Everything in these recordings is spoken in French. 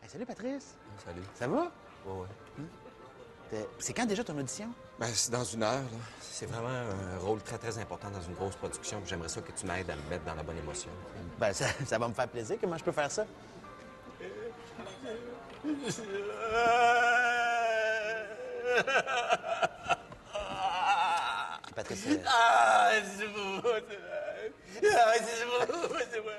Hey, salut, Patrice. Salut. Ça va? Ouais. C'est quand déjà ton audition? Ben, c'est dans 1 heure, là. C'est vraiment un rôle très, très important dans une grosse production. Puis j'aimerais ça que tu m'aides à me mettre dans la bonne émotion. Ben, ça va me faire plaisir. Comment je peux faire ça? Patrice... c'est beau, c'est vrai.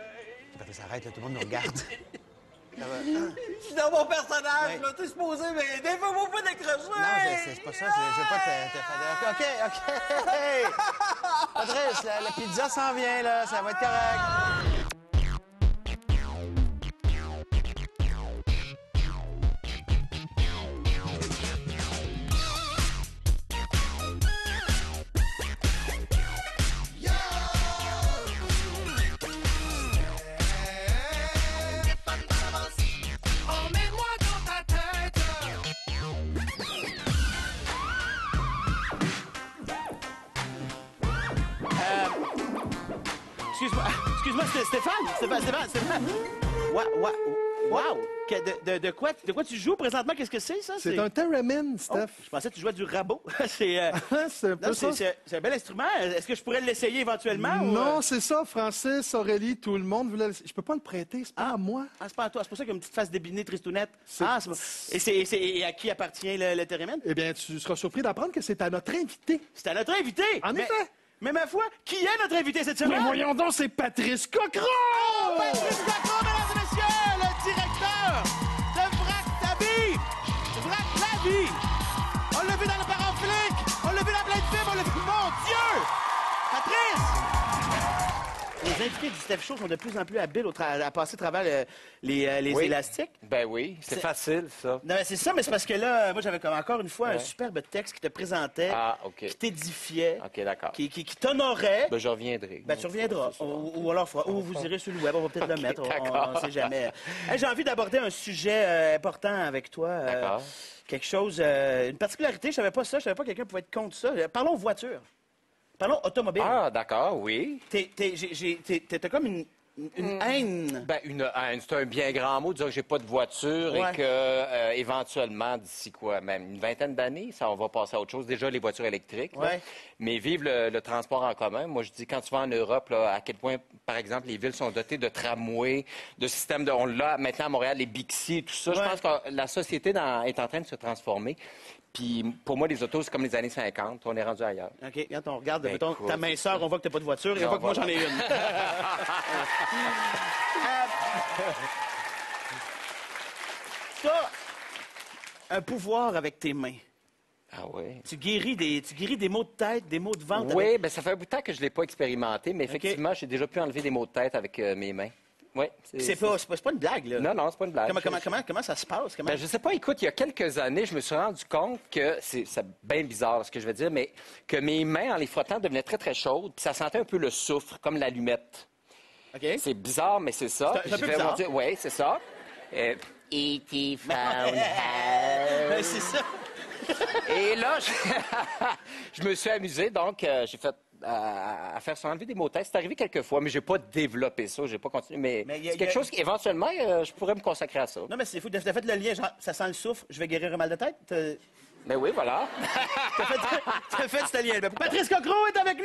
Patrice, arrête, là, tout le monde nous regarde. Ça va? Je suis dans mon personnage, Ouais. là. T'es supposé m'aider. Faut pas décrocher. Non, c'est pas ça. Je veux pas te faire... OK. Hey! Patrice, la pizza s'en vient, là. Ça va être correct. Excuse-moi, Stéphane. Wow! De quoi tu joues présentement? Qu'est-ce que c'est, ça? C'est un theremin, Oh, Steph. je pensais que tu jouais du rabot. C'est C'est un peu non, ça. c'est un bel instrument. Est-ce que je pourrais l'essayer éventuellement? Non, c'est ça, Francis, Aurélie, tout le monde voulait... Je peux pas le prêter, c'est pas à moi. Ah, c'est pas à toi. C'est pour ça qu'il y a une petite face débinée, tristounette. C'est- Ah, et à qui appartient le theremin? Eh bien, tu seras surpris d'apprendre que c'est à notre invité. C'est à notre invité. En effet. Mais ma foi, qui est notre invité cette Mais semaine? voyons donc, c'est Patrice Cocron! Patrice Cocron, mesdames et messieurs, le directeur de Vrac ta vie! Vrac la vie! On l'a vu dans le parent flic! On l'a vu dans plein de films! On l'a vu... Mon Dieu! Patrice! Les invités du Steph Show sont de plus en plus habiles à passer à travers les Oui. élastiques. Ben oui, c'est facile, ça. Non, mais c'est ça, mais c'est parce que là, moi, j'avais comme encore une fois un Ouais. superbe texte qui te présentait, Ah, OK. qui t'édifiait, OK, d'accord. qui t'honorait. Ben, je reviendrai. Ben, tu reviendras. Ou alors, ou vous irez sur le web, on va peut-être le mettre. d'accord. On ne sait jamais. Hey, j'ai envie d'aborder un sujet important avec toi. D'accord. Quelque chose, une particularité, je savais pas ça, je savais pas que quelqu'un pouvait être contre ça. Parlons voiture. Parlons automobile. Ah, d'accord, oui. T'as comme une haine. Ben, une haine, c'est un bien grand mot de dire que j'ai pas de voiture Ouais. et que, éventuellement, d'ici quoi, même une vingtaine d'années, ça, on va passer à autre chose. Déjà, les voitures électriques. là. Ouais. Mais vive le transport en commun. Moi, je dis, quand tu vas en Europe, là, à quel point, par exemple, les villes sont dotées de tramways, de systèmes de... On l'a maintenant à Montréal, les Bixi, tout ça. Ouais. Je pense que la société est en train de se transformer. Puis, pour moi, les autos, c'est comme les années 50. On est rendu ailleurs. OK, quand on regarde, Ben, mettons, écoute. ta minceur, on voit que t'as pas de voiture, et on Non, voit que moi, voilà. j'en ai une. T'as un pouvoir avec tes mains. Ah oui? Tu guéris des maux de tête, des maux de ventre. Oui, avec- ben ça fait un bout de temps que je ne l'ai pas expérimenté, mais effectivement, j'ai déjà pu enlever des maux de tête avec mes mains. Oui. C'est pas une blague, là. Non, non, c'est pas une blague. Comment ça se passe? Comment... Ben, je sais pas, écoute, il y a quelques années, je me suis rendu compte que, c'est bien bizarre ce que je veux dire, mais que mes mains, en les frottant, devenaient très, très chaudes, puis ça sentait un peu le soufre, comme l'allumette. OK? C'est bizarre, mais c'est ça. C'est un peu bizarre. Oui, c'est ça. E.T. found Ben, c'est ça. Et là, je me suis amusé, donc j'ai fait à faire ça, enlever des mots de tête. C'est arrivé quelques fois, mais j'ai pas développé ça, j'ai pas continué. Mais, Mais y a- c'est quelque chose qui, éventuellement, je pourrais me consacrer à ça. Non, mais c'est fou. T'as fait le lien, genre, ça sent le soufre, je vais guérir un mal de tête. Mais oui, voilà. T'as fait ce lien. Ben, Patrice Cocron est avec nous!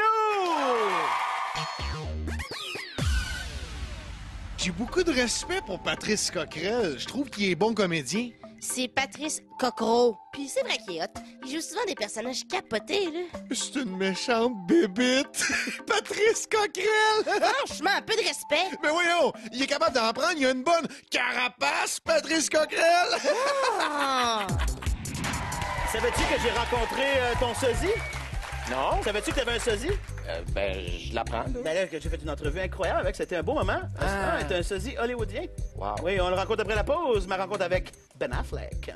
J'ai beaucoup de respect pour Patrice Coquerel. Je trouve qu'il est bon comédien. C'est Patrice Cocro. Puis c'est vrai qu'il est hot. Il joue souvent des personnages capotés, là. C'est une méchante bébite. Patrice Coquerel! Franchement, un peu de respect. Mais voyons, il est capable d'en prendre. Il a une bonne carapace, Patrice Coquerel! Ah! Savais-tu que j'ai rencontré ton sosie? Non? Savais-tu que t'avais un sosie? Ben, je l'apprends, là. Ben là, que j'ai fait une entrevue incroyable avec, c'était un beau moment. Ah, t'es un sosie hollywoodien. Wow. Oui, on le rencontre après la pause, ma rencontre avec Ben Affleck.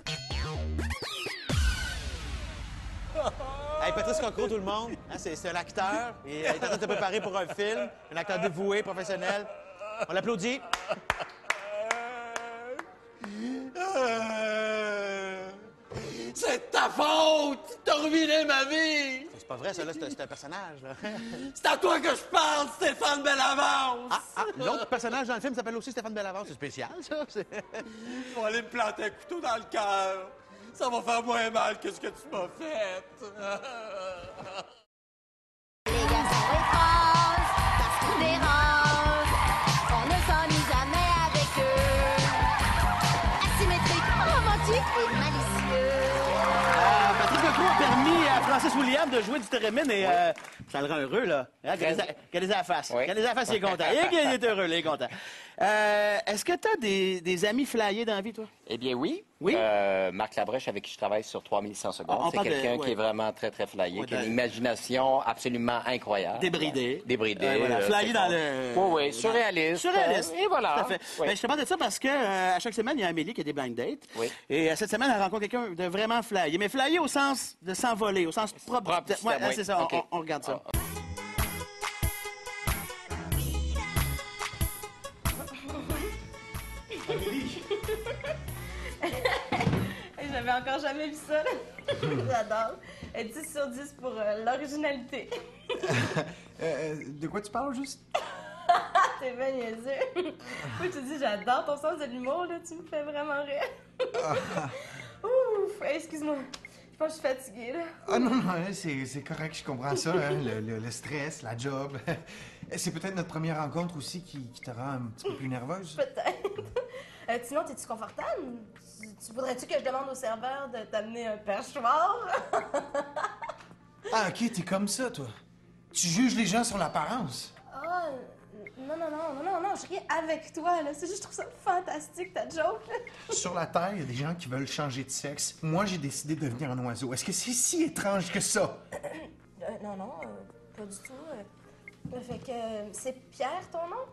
Hey, Patrice Cocro, tout le monde. Hein, c'est un acteur. Il est en train de se préparer pour un film. Un acteur dévoué, professionnel. On l'applaudit. C'est ta faute! T'as ruiné ma vie! c'est pas vrai, ça, là, c'est un personnage, là. C'est à toi que je parle, Stéphane Bellavance! L'autre personnage dans le film s'appelle aussi Stéphane Bellavance. C'est spécial, ça. Je vais aller me planter un couteau dans le cœur. Ça va faire moins mal que ce que tu m'as fait. Les garçons étranges, parce qu'ils dérangent, on ne s'ennuie jamais avec eux. Asymétrique, romantique et malicieux. Patrick Lecroux a permis à Francis William de jouer du thérémine et ça le rend heureux, là. Regardez la face. Oui. Regardez la face, il est content. Il est heureux, il est content. Est-ce que tu as des amis flyés dans la vie, toi? Eh bien, oui. Oui? Marc Labrèche, avec qui je travaille sur 3100 secondes, On c'est parle de- quelqu'un ouais. qui est vraiment très, très flyé, Ouais, qui a une de- imagination absolument incroyable. Débridé. Débridé. Voilà, flyé dans le... Oui, oui, surréaliste. Surréaliste. Et voilà. Tout à fait. Oui. Ben, je te parle de ça parce que à chaque semaine, il y a Amélie qui a des blind dates. Oui. Et cette semaine, elle rencontre quelqu'un de vraiment flyé. Mais flyé au sens de s'envoler, au sens propre. Propre du Ouais, terme, oui. c'est ça, OK. on regarde ça. J'avais encore jamais vu ça. Là. J'adore. 10 sur 10 pour l'originalité. De quoi tu parles, juste? T'es bien niaiseux. Oui, tu dis, j'adore ton sens de l'humour, là. Tu me fais vraiment rire. Ouf! Hey, excuse-moi. Je pense que je suis fatiguée, là. Ah non, non, c'est correct, je comprends ça, hein, le stress, la job. C'est peut-être notre première rencontre aussi qui te rend un petit peu plus nerveuse. Peut-être. Sinon, t'es-tu confortable? Tu voudrais-tu que je demande au serveur de t'amener un perchoir? Ah, ok, t'es comme ça, toi. Tu juges les gens sur l'apparence. Ah, non, je ris avec toi, là. C'est juste, je trouve ça fantastique, ta joke, là. Sur la Terre, il y a des gens qui veulent changer de sexe. Moi, j'ai décidé de devenir un oiseau. Est-ce que c'est si étrange que ça? Non, pas du tout. Fait que c'est Pierre, ton nom?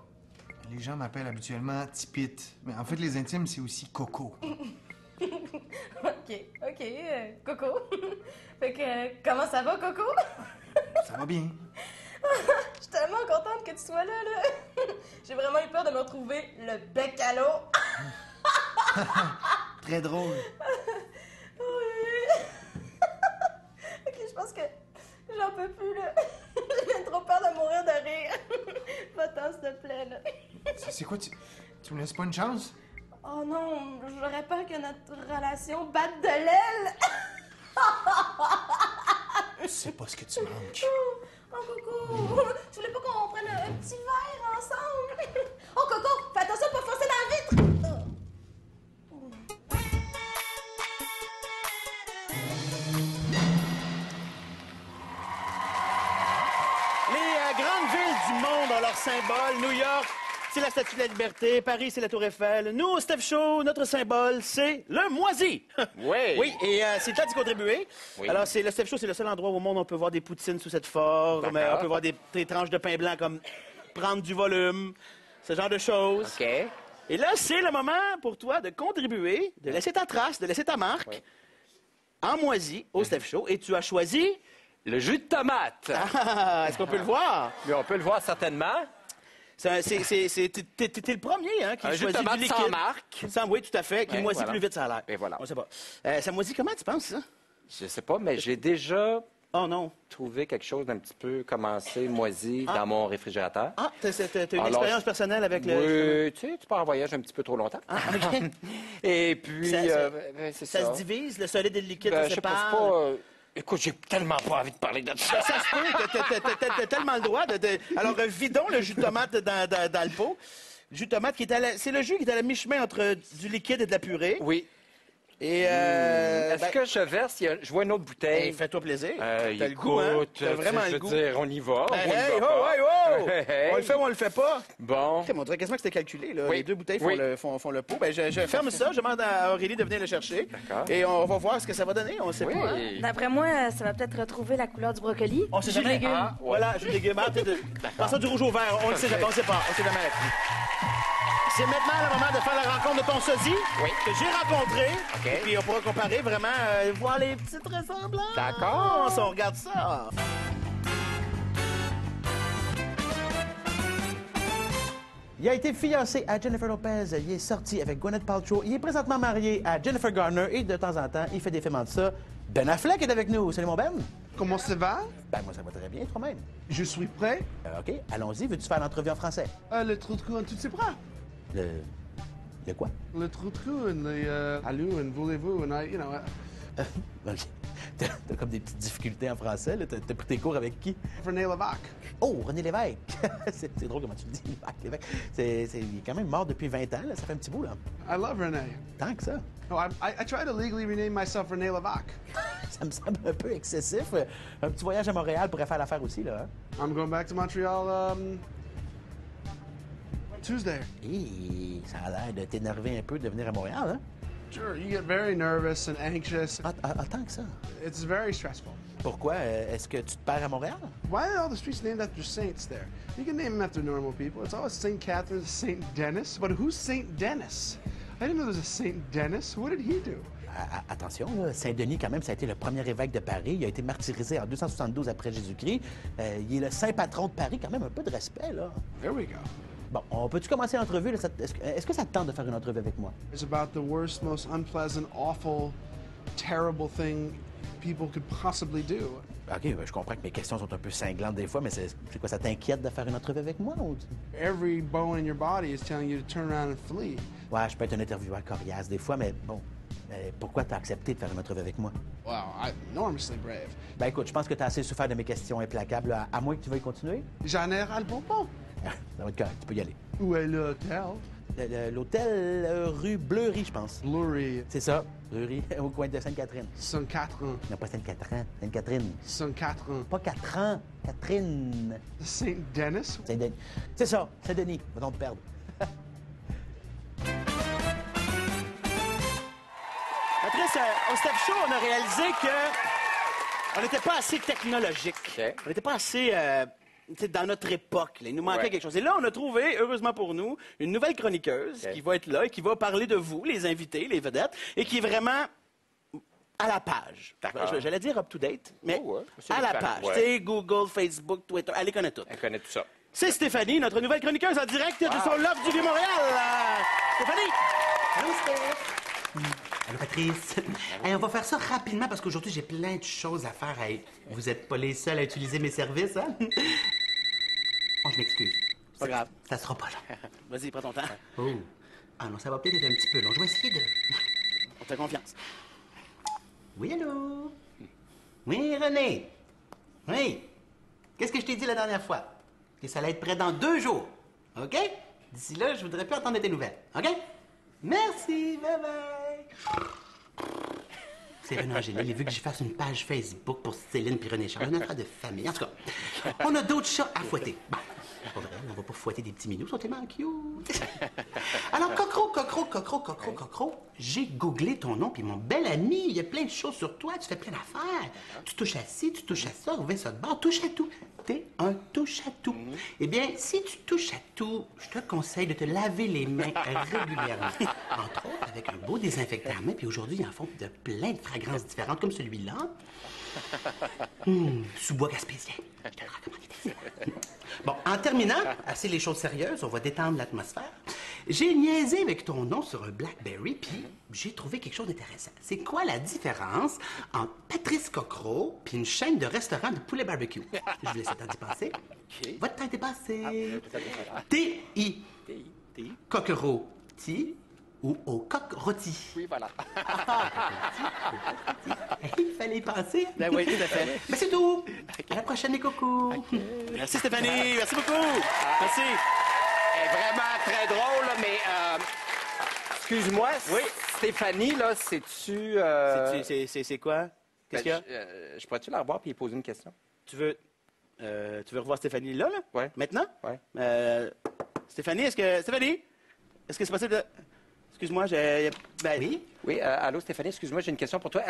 Les gens m'appellent habituellement Tipite. Mais en fait, les intimes, c'est aussi Coco. OK, Coco. Fait que, comment ça va, Coco? Ça va bien. Je suis tellement contente que tu sois là, là. J'ai vraiment eu peur de me retrouver le bec à l'eau. Très drôle. OK, je pense que j'en peux plus, là. J'ai trop peur de mourir de rire. Va-t'en, s'il te plaît, là. C'est quoi, tu me laisses pas une chance? Oh non, j'aurais peur que notre relation batte de l'aile. Tu sais pas ce que tu manques. Oh, Coco, tu voulais pas qu'on prenne un petit verre ensemble? Oh, Coco, fais attention de pas foncer dans la vitre. Les grandes villes du monde ont leur symbole. New York, c'est la Statue de la Liberté. Paris, c'est la Tour Eiffel. Nous, au Steph Show, notre symbole, c'est le moisi. Oui. Oui, et c'est le temps d'y contribuer. Oui. Alors, le Steph Show, c'est le seul endroit au monde où on peut voir des poutines sous cette forme. D'accord. On peut voir des tranches de pain blanc comme prendre du volume, ce genre de choses. OK. Et là, c'est le moment pour toi de contribuer, de laisser ta trace, de laisser ta marque Oui. en moisi au Steph Show. Et tu as choisi... Le jus de tomate. Ah, est-ce qu'on peut le voir? Mais on peut le voir certainement. T'es le premier hein, qui Un jus de choisit tomate du liquide. sans marque. Oui, tout à fait. Qui Ouais, moisit voilà. plus vite, ça a l'air. Et voilà. On sait pas. Ça moisit comment, tu penses, ça? Je sais pas, mais j'ai déjà Oh non. trouvé quelque chose d'un petit peu commencé, moisi, dans mon réfrigérateur. Ah, t'as une Alors, expérience personnelle avec le... Oui, tu sais, tu pars en voyage un petit peu trop longtemps. Ah, OK. Et puis, c'est ça. Ça se divise, le solide et le liquide, Ben, ça je sais pas, sépare. c'est pas... Écoute, j'ai tellement pas envie de parler de ça. Ça se peut, t'as tellement le droit de... Alors, vidons le jus de tomate dans le pot. Le jus de tomate, c'est le jus qui est à la mi-chemin entre du liquide et de la purée. Oui. Et Est-ce que je verse? Je vois une autre bouteille. Fais-toi plaisir. T'as le goût, hein? T'as vraiment je le veux goût. dire, on y va. Ben, on y hey, va oh, pas. hey, oh! Hey. On le fait ou on le fait pas? Bon. On dirait quasiment que c'était calculé. Là. Oui. Les deux bouteilles Oui. font le pot. Ben, je ferme ça, je demande à Aurélie de venir le chercher. D'accord. Et on va voir ce que ça va donner. On sait Oui. pas. Hein? D'après moi, ça va peut-être retrouver la couleur du brocoli. On sait Jus de jamais. légumes. Ah, voilà, jus de légumes. Passons du rouge au vert. On le sait jamais. On sait pas. On sait jamais. C'est maintenant le moment de faire la rencontre de ton sosie que j'ai rencontré. OK. Et puis on pourra comparer vraiment, voir les petites ressemblances. D'accord. On regarde ça. Il a été fiancé à Jennifer Lopez. Il est sorti avec Gwyneth Paltrow. Il est présentement marié à Jennifer Garner. Et de temps en temps, il fait des films de ça. Ben Affleck est avec nous. Salut mon Ben. Comment ça va? Ben, moi, ça va très bien, toi-même. Je suis prêt. OK, allons-y. Veux-tu faire l'entrevue en français? Le trou-trou en tous ses bras. Le quoi? Le trou-trou and allô, and voulez-vous, and I, you know... OK. T'as comme des petites difficultés en français, là. T'as pris tes cours avec qui? René Lévesque. Oh, René Lévesque! c'est drôle comment tu le dis, Lévesque. Il est quand même mort depuis 20 ans, là. Ça fait un petit bout, là. I love René. Tant que ça. Oh, I try to legally rename myself René Lévesque. Ça me semble un peu excessif. Un petit voyage à Montréal pourrait faire l'affaire aussi, là. Hein? I'm going back to Montreal, Tuesday. Et ça a l'air de t'énerver un peu de venir à Montréal, hein? Sure, you get very nervous and anxious. Tant que ça. It's very stressful. Pourquoi? Est-ce que tu te perds à Montréal? Why are all the streets named after saints there? You can name them after normal people. It's always St. Catherine, St. Denis. But who's St. Denis? I didn't know there was a St. Denis. What did he do? Attention, là, Saint-Denis, quand même, ça a été le premier évêque de Paris. Il a été martyrisé en 272 après Jésus-Christ. Il est le saint patron de Paris. Quand même, un peu de respect, là. There we go. Bon, on peut-tu commencer l'entrevue? Est-ce que ça te tente de faire une entrevue avec moi? It's about the worst, most unpleasant, awful, terrible thing people could possibly do. OK, ben, je comprends que mes questions sont un peu cinglantes des fois, mais c'est quoi, ça t'inquiète de faire une entrevue avec moi? Ou... Every bone in your body is telling you to turn around and flee. Ouais, je peux être un intervieweur coriace des fois, mais bon, pourquoi t'as accepté de faire une entrevue avec moi? Wow, I'm enormously brave. Ben écoute, je pense que t'as assez souffert de mes questions implacables, là, à moins que tu veuilles continuer. J'en ai ras le bonbon. Ça va être correct, tu peux y aller. Où est l'hôtel? L'hôtel rue Bleury, je pense. Bleury. C'est ça, Bleury, au coin de Sainte-Catherine. Sainte-Catherine. Non, pas Sainte-Catherine, Sainte-Catherine. Sainte-Catherine. Pas 4 ans, Catherine. Saint-Denis? Saint-Denis. C'est ça, Saint-Denis. Va donc te perdre. Patrice, au Step Show, on a réalisé que on n'était pas assez technologique. Okay. On n'était pas assez dans notre époque. Là. Il nous manquait quelque chose. Et là, on a trouvé, heureusement pour nous, une nouvelle chroniqueuse qui va être là et qui va parler de vous, les invités, les vedettes, et qui est vraiment à la page. J'allais dire up-to-date, mais à la page. Ouais. Tu sais, Google, Facebook, Twitter, elle les connaît toutes. Elle connaît tout ça. C'est Stéphanie, notre nouvelle chroniqueuse en direct de son Love du Vieux-Montréal. Stéphanie! Allô, Steph. Allô, Patrice. Hey, on va faire ça rapidement parce qu'aujourd'hui, j'ai plein de choses à faire. Hey, vous êtes pas les seuls à utiliser mes services, hein? Oh, je m'excuse. Pas grave. Ça sera pas long. Vas-y, prends ton temps. Oh. Ah non, ça va peut-être être un petit peu long. Je vais essayer de... On te fait confiance. Oui, allô? Oui, René? Oui? Qu'est-ce que je t'ai dit la dernière fois? Que ça allait être prêt dans 2 jours. OK? D'ici là, je voudrais plus entendre de tes nouvelles. OK? Merci, bye-bye. C'est René Angélil. Il a vu que je fasse une page Facebook pour Céline puis René Charles. Une affaire de famille. En tout cas, on a d'autres chats à fouetter. Bon, c'est pas vrai, on va pas fouetter des petits minous. Ils sont tellement cute. Alors, Cocro, j'ai googlé ton nom puis mon bel ami. Il y a plein de choses sur toi. Tu fais plein d'affaires. Tu touches à ci, tu touches à ça, reviens ça de bord. Touche à tout. T'es un touche-à-tout. Eh bien, si tu touches à tout, je te conseille de te laver les mains régulièrement. Entre autres, avec un beau désinfectant à main. Puis aujourd'hui, ils en font de plein de fragrances différentes, comme celui-là. Sous-bois gaspésien. Je te le recommande. Bon, en terminant, assez les choses sérieuses, on va détendre l'atmosphère. J'ai niaisé avec ton nom sur un BlackBerry, puis j'ai trouvé quelque chose d'intéressant. C'est quoi la différence entre Patrice Cocro puis une chaîne de restaurants de poulet barbecue? Je vous laisse le temps d'y penser. Okay. Votre temps est passé. T-I. T-I. Coquero. T ou au coq rôti? Oui, voilà. Il fallait y penser. Ben oui, tout à fait. Mais c'est tout. Okay. À la prochaine, les cocos. Okay. Merci, Stéphanie. Merci beaucoup. Merci. Elle est vraiment très drôle, mais... excuse-moi, oui. Stéphanie, là, c'est-tu... C'est quoi? Qu'est-ce qu'il y a? Je pourrais-tu la revoir puis lui poser une question? Tu veux revoir Stéphanie là? Oui. Maintenant? Oui. Stéphanie, est-ce que c'est possible de... Excuse-moi, ben... Oui? Oui, allô, Stéphanie, excuse-moi, j'ai une question pour toi.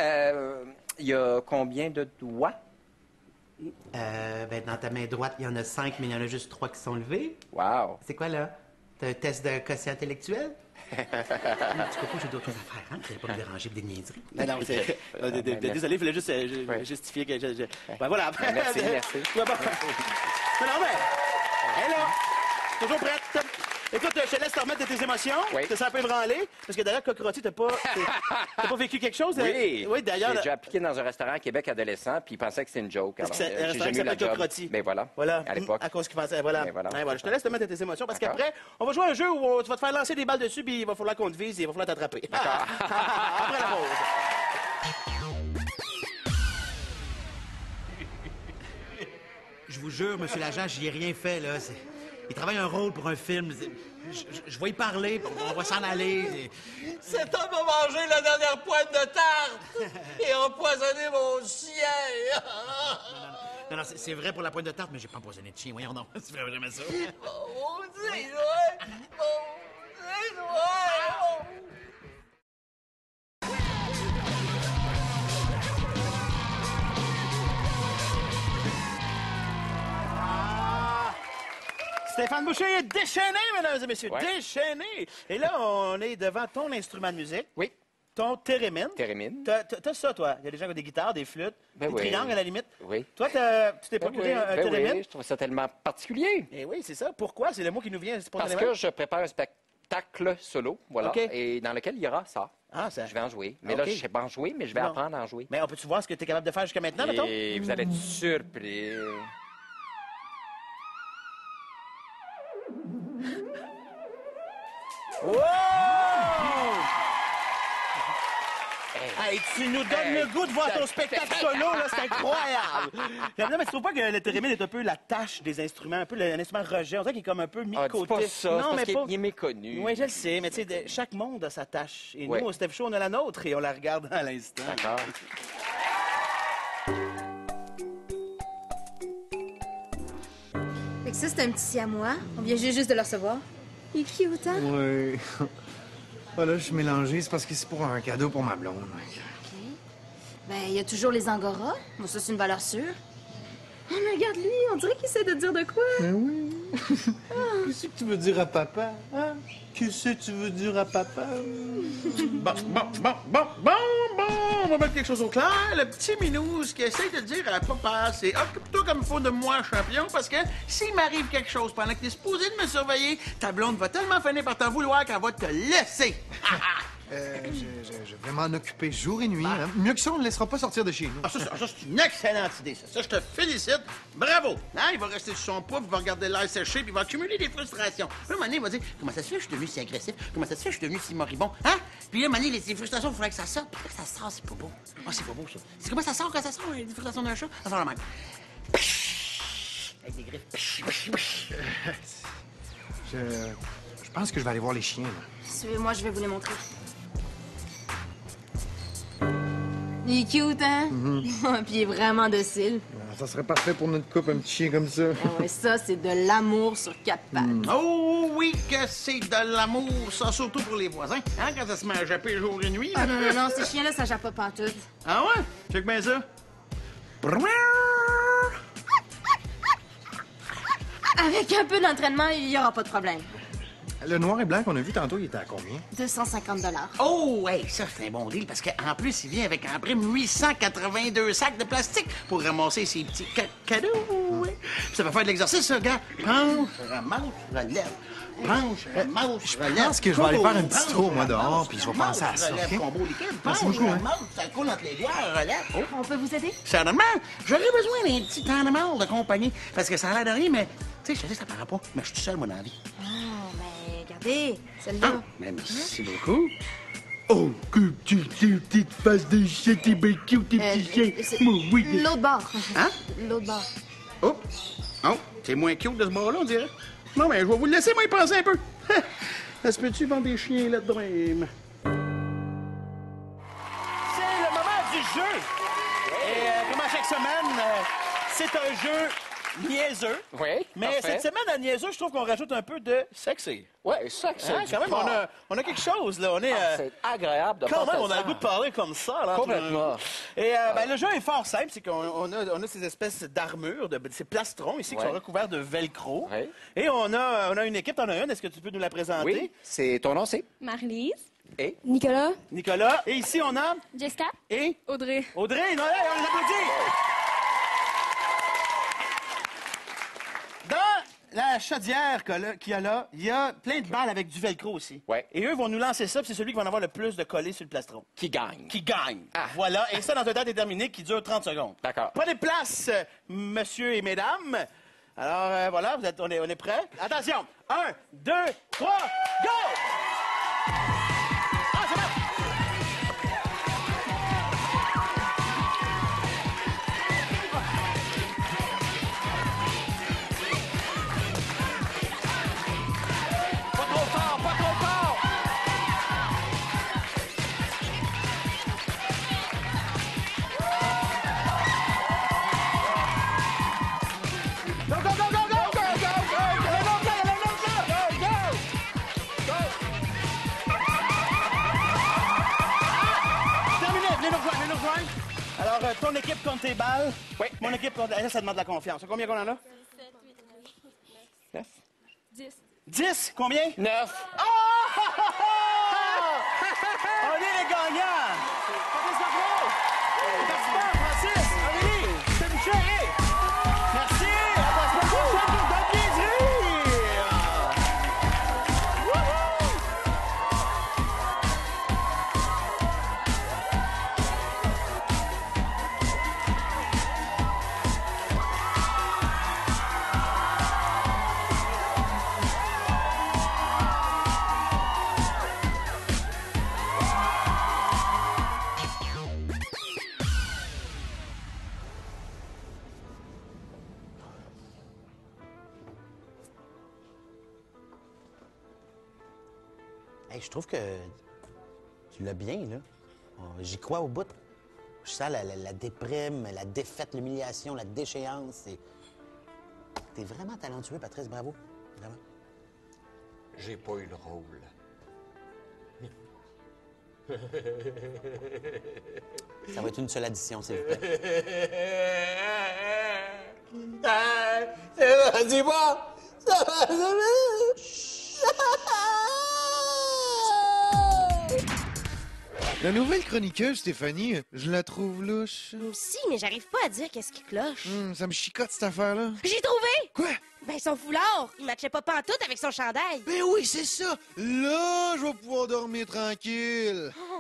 Il y a combien de doigts? Ben, dans ta main droite, il y en a 5, mais il y en a juste 3 qui sont levés. Wow! C'est quoi, là? T'as un test de quotient intellectuel? Tu comprends, j'ai d'autres choses à faire, hein? Tu vas pas me déranger pour des niaiseries. Non, c'est... Désolé, il fallait juste justifier que Ben voilà. Merci. Non, mais... Elle est là. Toujours prête. Écoute, je te laisse te remettre de tes émotions. Oui. T'es un peu branlé. Parce que d'ailleurs, Coq-Rôti, t'as pas vécu quelque chose? Oui. Oui, d'ailleurs. J'ai déjà appliqué dans un restaurant à Québec adolescent, puis il pensait que c'était une joke. Parce que Alors, c'est un j'ai restaurant qui jamais eu la s'appelle job. Coq-Rôti. Ben voilà. Voilà. À l'époque. À cause qu'il pensait. Voilà. Ben voilà. Ouais, voilà. Je te laisse te mettre de tes émotions parce D'accord. qu'après, on va jouer à un jeu où tu vas te faire lancer des balles dessus, puis il va falloir qu'on te vise et il va falloir t'attraper. D'accord. Après la pause. Je vous jure, monsieur l'agent, j'y ai rien fait, là. Il travaille un rôle pour un film. Je vais y parler, puis on va s'en aller. Cet homme a mangé la dernière pointe de tarte et empoisonné mon chien. Non, c'est vrai pour la pointe de tarte, mais j'ai pas empoisonné de chien. Voyons donc, c'est vraiment jamais ça. Oh, dis-le! Oh, dis-le! Stéphane Boucher est déchaîné, mesdames et messieurs, Ouais. déchaîné. Et là, on est devant ton instrument de musique. Oui. Ton thérémine. Thérémine. T'as ça, toi. Il y a des gens qui ont des guitares, des flûtes, Ben des oui. triangles à la limite. Oui. Toi, tu t'es procuré un Ben thérémine. oui, je trouve ça tellement particulier. Eh oui, c'est ça. Pourquoi? C'est le mot qui nous vient Parce spontanément. que je prépare un spectacle solo, voilà, OK. et dans lequel il y aura ça. Ah, ça. Je vais en jouer. Mais OK. là, je ne sais pas en jouer, mais je vais Non. apprendre à en jouer. Mais on peut-tu voir ce que tu es capable de faire jusqu'à maintenant, mettons? Et vous allez être surpris. Wow! Hey, tu nous donnes le goût de voir ton spectacle solo, là, c'est incroyable! Non, mais tu trouves pas que le thérémine est un peu la tâche des instruments, un peu un instrument rejet? On dirait qu'il est comme un peu mis de Ah, dis côté. pas ça, non, c'est parce mais qu'il pas... est méconnu. Oui, je le sais, mais tu sais, chaque monde a sa tâche. Et Ouais. nous, au Steph Show, on a la nôtre et on la regarde à l'instant. D'accord. Fait que ça, c'est un petit siamois. On vient juste de le recevoir. Il est cute, hein? Oui. Voilà, je suis mélangé. C'est parce que c'est pour un cadeau pour ma blonde. OK. Ben, il y a toujours les angoras. Bon, ça, c'est une valeur sûre. Oh, mais regarde lui, on dirait qu'il essaie de dire de quoi. Mais oui. Qu'est-ce que tu veux dire à papa? Hein? Qu'est-ce que tu veux dire à papa? Bon, on va mettre quelque chose au clair. Le petit minou, ce qu'il essaie de dire à papa, c'est occupe-toi comme il faut de moi, champion, parce que s'il m'arrive quelque chose pendant que tu es supposé de me surveiller, ta blonde va tellement finir par t'en vouloir qu'elle va te laisser. Je vais m'en occuper jour et nuit. Hein. Mieux que ça, on ne laissera pas sortir de chez nous. Ah, ça, c'est une excellente idée, ça. Ça, je te félicite. Bravo. Hein, il va rester sur son poids, puis il va regarder l'air séché, puis il va accumuler des frustrations. Puis là, un moment donné, il va dire comment ça se fait que je suis devenu si agressif? Comment ça se fait que je suis devenu si moribond? Hein? Puis là, un moment donné, les frustrations, il faudrait que ça sorte. Puis que ça sort, c'est pas beau. Ah, c'est pas beau, ça. C'est comment ça sort quand ça sort, les frustrations d'un chat? Ça sort la même. Avec des griffes. Je pense que je vais aller voir les chiens. Là. Suivez-moi, je vais vous les montrer. Il est cute, hein? Puis il est vraiment docile. Ça serait parfait pour notre couple, un petit chien comme ça. Ah ouais, ça, c'est de l'amour sur 4 pattes. Oh oui que c'est de l'amour, ça, surtout pour les voisins. Hein, quand ça se met à japper jour et nuit. Ah non, ces chiens-là, ça jappe pas pantoute. Ah ouais? Check bien ça. Avec un peu d'entraînement, il y aura pas de problème. Le noir et blanc qu'on a vu tantôt, il était à combien? 250 $. Oh, hey, ça, c'est un bon deal, parce qu'en plus, il vient avec en prime 882 sacs de plastique pour ramasser ses petits cadeaux. Ouais. Puis ça va faire de l'exercice, ça, gars. Penche, ramasse, relève. Penche, ramasse, relève. Je pense que je vais aller faire un petit Penche, tour, moi, dehors, ramasse, puis je vais ramasse, penser à ça, relève, OK? combo liquide. Merci Penche, beaucoup, hein. ramasse, ça coule entre les doigts, relève. Oh. On peut vous aider? Certainement, j'aurais besoin d'un petit animal de compagnie, parce que ça a l'air de rien, mais, tu sais, je te dis, ça paraît pas, mais je suis tout seul, moi, dans la vie. Oh, mais regardez, celle-là. Ah, mais merci beaucoup. Oh, que petite face de chien, t'es bien cute, tes petits chiens. Oui. L'autre bord. Hein? L'autre bord. Oh, oh, c'est moins cute de ce bord-là, on dirait. Non, mais je vais vous le laisser, moi, y penser un peu. Ça se peut-tu vendre des chiens là de même? C'est le moment du jeu. Et comme à chaque semaine, c'est un jeu niaiseux. Oui, Mais parfait. cette semaine, à niaiseux, je trouve qu'on rajoute un peu de sexy. Oui, ça, c'est Hein, quand même, on a quelque chose, là. On est... c'est agréable de Quand penser même, à on a ça. le goût de parler comme ça. Là, Complètement. Et ben, le jeu est fort simple. C'est qu'on a ces espèces d'armures, ces plastrons ici qui Ouais. sont recouverts de velcro. Ouais. Et on a une équipe. T'en as une. Est-ce que tu peux nous la présenter? Oui, c'est ton nom, c'est? Marlise. Et? Nicolas. Nicolas. Et ici, on a... Jessica. Et? Audrey. Audrey. Non, on les applaudit. Dans la chaudière qu'il y a là, il y a plein de balles avec du velcro aussi. Ouais. Et eux vont nous lancer ça, puis c'est celui qui va en avoir le plus de collés sur le plastron. Qui gagne. Qui gagne. Ah. Voilà. Et ça dans un temps déterminé qui dure 30 secondes. D'accord. Prenez place, monsieur et mesdames. Alors, voilà, on est prêts? Attention! 1, 2, 3, go! Ah, c'est bon! Pas trop fort, pas trop fort! Go, go, go, go, go, go, go, go! Terminé, venez nous rejoindre. Alors, ton équipe compte tes balles. Oui. Mon équipe compte... Là, ça demande de la confiance. Combien qu'on en a? 9. 10. 10? Combien? 9. Oh! On est les gagnants! Patrice Cocro! Participant, Francis! Aurélie! Michel Boucher! Merci! À la semaine prochaine pour d'autres plaisirs! Wouhou! Hey, je trouve que tu l'as bien, là. J'y crois au bout. Je sens la déprime, la défaite, l'humiliation, la déchéance. T'es vraiment talentueux, Patrice, bravo. Vraiment. J'ai pas eu le rôle. Ça va être une seule addition, s'il vous plaît. C'est bon, dis-moi! Ça va, ça va! La nouvelle chroniqueuse, Stéphanie, je la trouve louche. Moi aussi, mais j'arrive pas à dire qu'est-ce qui cloche. Ça me chicote, cette affaire-là. J'ai trouvé! Quoi? Ben, son foulard, il matchait pas pantoute avec son chandail. Ben oui, c'est ça! Là, je vais pouvoir dormir tranquille. Oh,